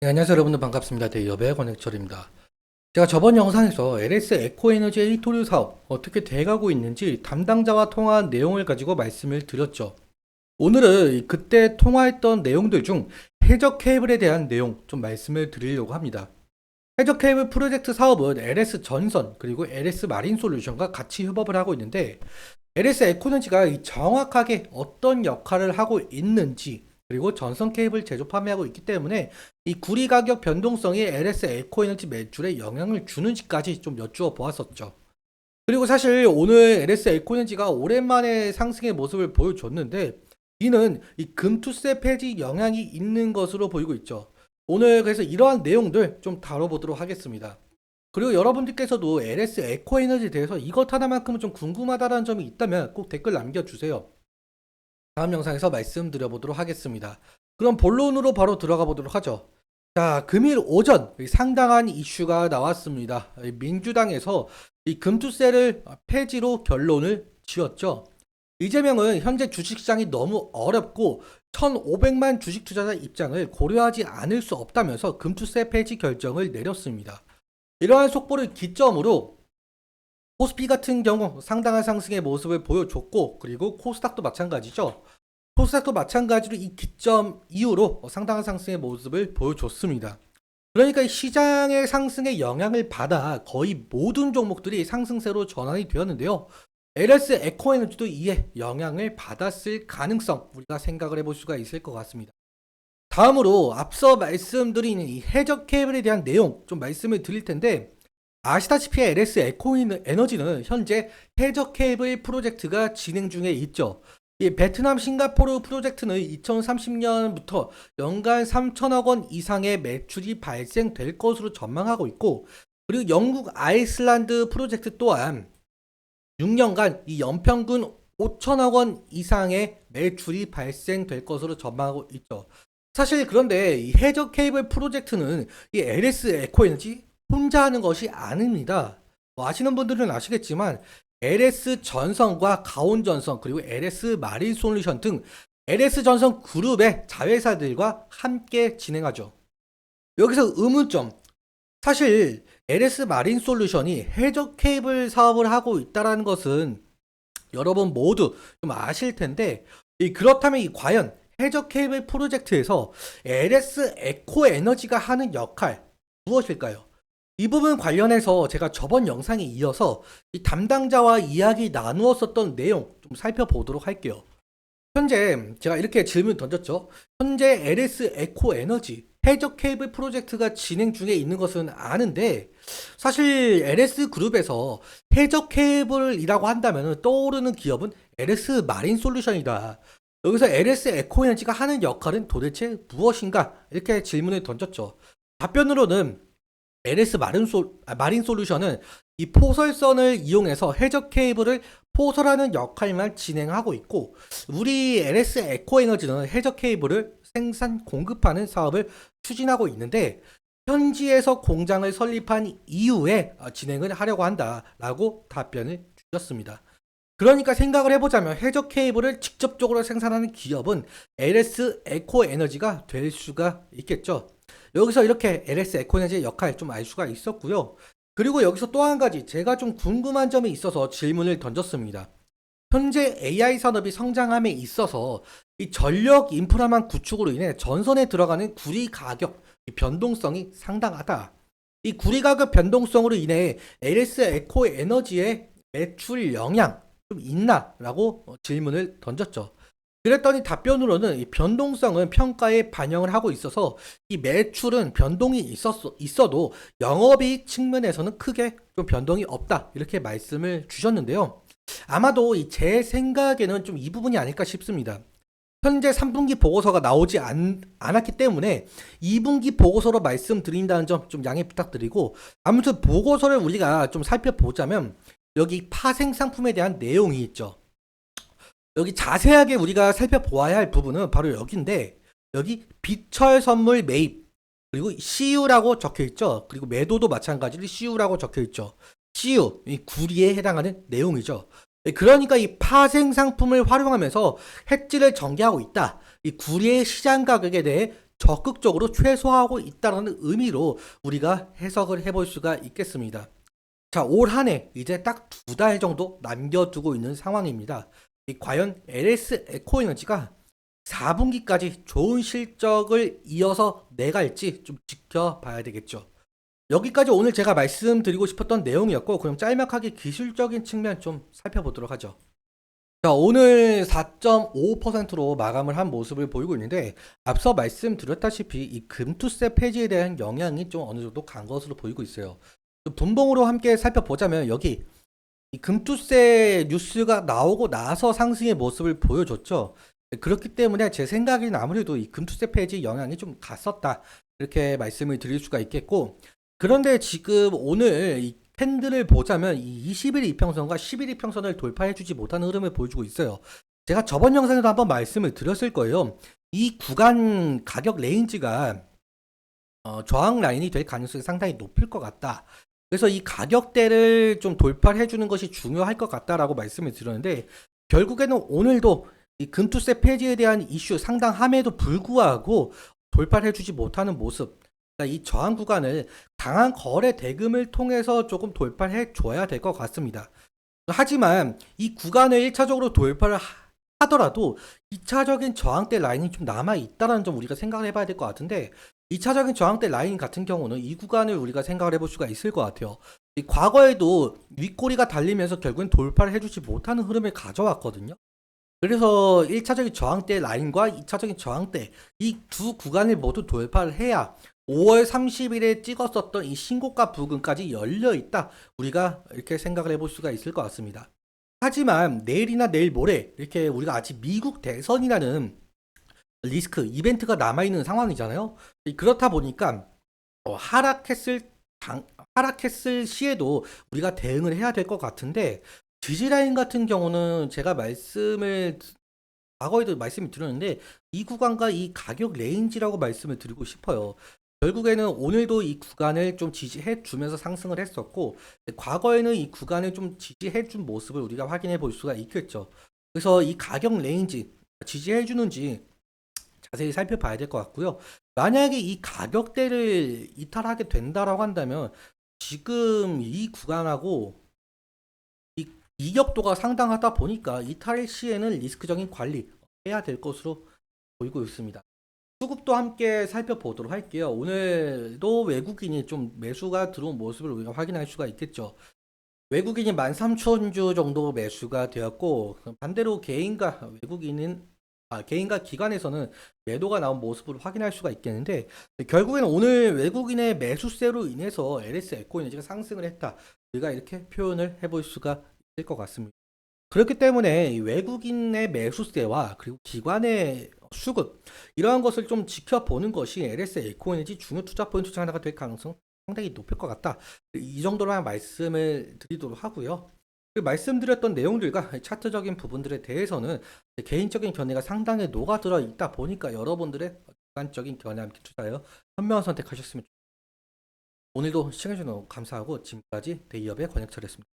네, 안녕하세요 여러분들 반갑습니다. 대기업의 권혁철입니다. 제가 저번 영상에서 LS 에코에너지 에이토류 사업 어떻게 돼가고 있는지 담당자와 통화한 내용을 가지고 말씀을 드렸죠. 오늘은 그때 통화했던 내용들 중 해적 케이블에 대한 내용 좀 말씀을 드리려고 합니다. 해적 케이블 프로젝트 사업은 LS 전선 그리고 LS 마린 솔루션과 같이 협업을 하고 있는데 LS 에코에너지가 정확하게 어떤 역할을 하고 있는지 그리고 전선 케이블 제조 판매하고 있기 때문에 이 구리 가격 변동성이 LS 에코에너지 매출에 영향을 주는지까지 좀 여쭈어 보았었죠. 그리고 사실 오늘 LS 에코에너지가 오랜만에 상승의 모습을 보여줬는데 이는 이 금투세 폐지 영향이 있는 것으로 보이고 있죠. 오늘 그래서 이러한 내용들 좀 다뤄보도록 하겠습니다. 그리고 여러분들께서도 LS 에코에너지에 대해서 이것 하나만큼은 좀 궁금하다는 점이 있다면 꼭 댓글 남겨주세요. 다음 영상에서 말씀드려보도록 하겠습니다. 그럼 본론으로 바로 들어가 보도록 하죠. 자, 금일 오전 상당한 이슈가 나왔습니다. 민주당에서 이 금투세를 폐지로 결론을 지었죠. 이재명은 현재 주식시장이 너무 어렵고 1,500만 주식 투자자 입장을 고려하지 않을 수 없다면서 금투세 폐지 결정을 내렸습니다. 이러한 속보를 기점으로 코스피 같은 경우 상당한 상승의 모습을 보여줬고 그리고 코스닥도 마찬가지죠. 코스닥도 마찬가지로 이 기점 이후로 상당한 상승의 모습을 보여줬습니다. 그러니까 이 시장의 상승에 영향을 받아 거의 모든 종목들이 상승세로 전환이 되었는데요. LS 에코에너지도 이에 영향을 받았을 가능성 우리가 생각을 해볼 수가 있을 것 같습니다. 다음으로 앞서 말씀드린 이 해적 케이블에 대한 내용 좀 말씀을 드릴 텐데 아시다시피 LS 에코에너지는 현재 해적 케이블 프로젝트가 진행 중에 있죠. 이 베트남 싱가포르 프로젝트는 2030년부터 연간 3천억 원 이상의 매출이 발생될 것으로 전망하고 있고 그리고 영국 아이슬란드 프로젝트 또한 6년간 이 연평균 5천억 원 이상의 매출이 발생될 것으로 전망하고 있죠. 사실 그런데 이 해적 케이블 프로젝트는 이 LS 에코에너지 혼자 하는 것이 아닙니다. 뭐 아시는 분들은 아시겠지만 LS 전선과 가온 전선 그리고 LS 마린 솔루션 등 LS 전선 그룹의 자회사들과 함께 진행하죠. 여기서 의문점. 사실 LS 마린 솔루션이 해적 케이블 사업을 하고 있다는 것은 여러분 모두 좀 아실 텐데 그렇다면 과연 해적 케이블 프로젝트에서 LS 에코 에너지가 하는 역할 무엇일까요? 이 부분 관련해서 제가 저번 영상에 이어서 이 담당자와 이야기 나누었었던 내용 좀 살펴보도록 할게요. 현재 제가 이렇게 질문 던졌죠. 현재 LS 에코 에너지 해적 케이블 프로젝트가 진행 중에 있는 것은 아는데 사실 LS 그룹에서 해적 케이블이라고 한다면 떠오르는 기업은 LS 마린 솔루션이다. 여기서 LS 에코 에너지가 하는 역할은 도대체 무엇인가? 이렇게 질문을 던졌죠. 답변으로는 LS 마린 솔루션은 이 포설선을 이용해서 해적 케이블을 포설하는 역할만 진행하고 있고 우리 LS 에코에너지는 해적 케이블을 생산 공급하는 사업을 추진하고 있는데 현지에서 공장을 설립한 이후에 진행을 하려고 한다라고 답변을 주셨습니다. 그러니까 생각을 해보자면 해적 케이블을 직접적으로 생산하는 기업은 LS 에코에너지가 될 수가 있겠죠. 여기서 이렇게 LS 에코에너지의 역할 좀 알 수가 있었고요. 그리고 여기서 또 한 가지 제가 좀 궁금한 점이 있어서 질문을 던졌습니다. 현재 AI 산업이 성장함에 있어서 이 전력 인프라망 구축으로 인해 전선에 들어가는 구리 가격 변동성이 상당하다. 이 구리 가격 변동성으로 인해 LS 에코에너지의 매출 영향 좀 있나라고 질문을 던졌죠. 그랬더니 답변으로는 이 변동성은 평가에 반영을 하고 있어서 이 매출은 변동이 있어도 영업이익 측면에서는 크게 좀 변동이 없다 이렇게 말씀을 주셨는데요. 아마도 제 생각에는 좀 이 부분이 아닐까 싶습니다. 현재 3분기 보고서가 나오지 않았기 때문에 2분기 보고서로 말씀드린다는 점 좀 양해 부탁드리고 아무튼 보고서를 우리가 좀 살펴보자면 여기 파생 상품에 대한 내용이 있죠. 여기 자세하게 우리가 살펴보아야 할 부분은 바로 여기인데 여기 비철 선물 매입 그리고 CU라고 적혀있죠. 그리고 매도도 마찬가지로 CU라고 적혀있죠. CU, 이 구리에 해당하는 내용이죠. 그러니까 이 파생 상품을 활용하면서 해지를 전개하고 있다. 이 구리의 시장 가격에 대해 적극적으로 최소화하고 있다는 의미로 우리가 해석을 해볼 수가 있겠습니다. 자, 올 한 해 이제 딱 2달 정도 남겨두고 있는 상황입니다. 과연 LS 에코에너지가 4분기까지 좋은 실적을 이어서 내갈지 좀 지켜봐야 되겠죠. 여기까지 오늘 제가 말씀드리고 싶었던 내용이었고, 그럼 짤막하게 기술적인 측면 좀 살펴보도록 하죠. 자, 오늘 4.5%로 마감을 한 모습을 보이고 있는데, 앞서 말씀드렸다시피 이 금투세 폐지에 대한 영향이 좀 어느 정도 간 것으로 보이고 있어요. 분봉으로 함께 살펴보자면, 여기 이 금투세 뉴스가 나오고 나서 상승의 모습을 보여줬죠. 그렇기 때문에 제 생각에는 아무래도 이 금투세 폐지 영향이 좀 갔었다, 이렇게 말씀을 드릴 수가 있겠고, 그런데 지금 오늘 이 캔들을 보자면 이 20일 이평선과 10일 이평선을 돌파해주지 못하는 흐름을 보여주고 있어요. 제가 저번 영상에도 한번 말씀을 드렸을 거예요. 이 구간 가격 레인지가 저항 라인이 될 가능성이 상당히 높을 것 같다. 그래서 이 가격대를 좀 돌파를 해주는 것이 중요할 것 같다라고 말씀을 드렸는데, 결국에는 오늘도 이 금투세 폐지에 대한 이슈 상당함에도 불구하고 돌파를 해주지 못하는 모습, 그러니까 이 저항 구간을 강한 거래 대금을 통해서 조금 돌파를 해줘야 될 것 같습니다. 하지만 이 구간을 1차적으로 돌파를 하더라도 2차적인 저항대 라인이 좀 남아있다는 점 우리가 생각을 해봐야 될 것 같은데, 2차적인 저항대 라인 같은 경우는 이 구간을 우리가 생각을 해볼 수가 있을 것 같아요. 과거에도 윗꼬리가 달리면서 결국엔 돌파를 해주지 못하는 흐름을 가져왔거든요. 그래서 1차적인 저항대 라인과 2차적인 저항대, 이 두 구간을 모두 돌파를 해야 5월 30일에 찍었었던 이 신고가 부근까지 열려있다, 우리가 이렇게 생각을 해볼 수가 있을 것 같습니다. 하지만 내일이나 내일 모레 이렇게 우리가 아직 미국 대선이라는 리스크 이벤트가 남아있는 상황이잖아요. 그렇다 보니까 하락했을 시에도 우리가 대응을 해야 될 것 같은데, 지지라인 같은 경우는 제가 과거에도 말씀을 드렸는데, 이 구간과 이 가격 레인지라고 말씀을 드리고 싶어요. 결국에는 오늘도 이 구간을 좀 지지해 주면서 상승을 했었고, 과거에는 이 구간을 좀 지지해 준 모습을 우리가 확인해 볼 수가 있겠죠. 그래서 이 가격 레인지 지지해 주는지 자세히 살펴봐야 될 것 같고요. 만약에 이 가격대를 이탈하게 된다라고 한다면, 지금 이 구간하고 이 이격도가 상당하다 보니까 이탈 시에는 리스크적인 관리 해야 될 것으로 보이고 있습니다. 수급도 함께 살펴보도록 할게요. 오늘도 외국인이 좀 매수가 들어온 모습을 우리가 확인할 수가 있겠죠. 외국인이 13,000주 정도 매수가 되었고, 반대로 개인과 기관에서는 매도가 나온 모습을 확인할 수가 있겠는데, 결국에는 오늘 외국인의 매수세로 인해서 LS 에코에너지가 상승을 했다, 우리가 이렇게 표현을 해볼 수가 있을 것 같습니다. 그렇기 때문에 이 외국인의 매수세와 그리고 기관의 수급, 이러한 것을 좀 지켜보는 것이 LS 에코에너지 중요 투자 포인트 중 하나가 될 가능성 상당히 높을 것 같다, 이 정도로만 말씀을 드리도록 하고요. 말씀드렸던 내용들과 차트적인 부분들에 대해서는 개인적인 견해가 상당히 녹아들어 있다 보니까 여러분들의 객관적인 견해 함께 투자하여 현명한 선택하셨으면 좋겠습니다. 오늘도 시청해주셔서 감사하고, 지금까지 대기업의 권혁철이었습니다.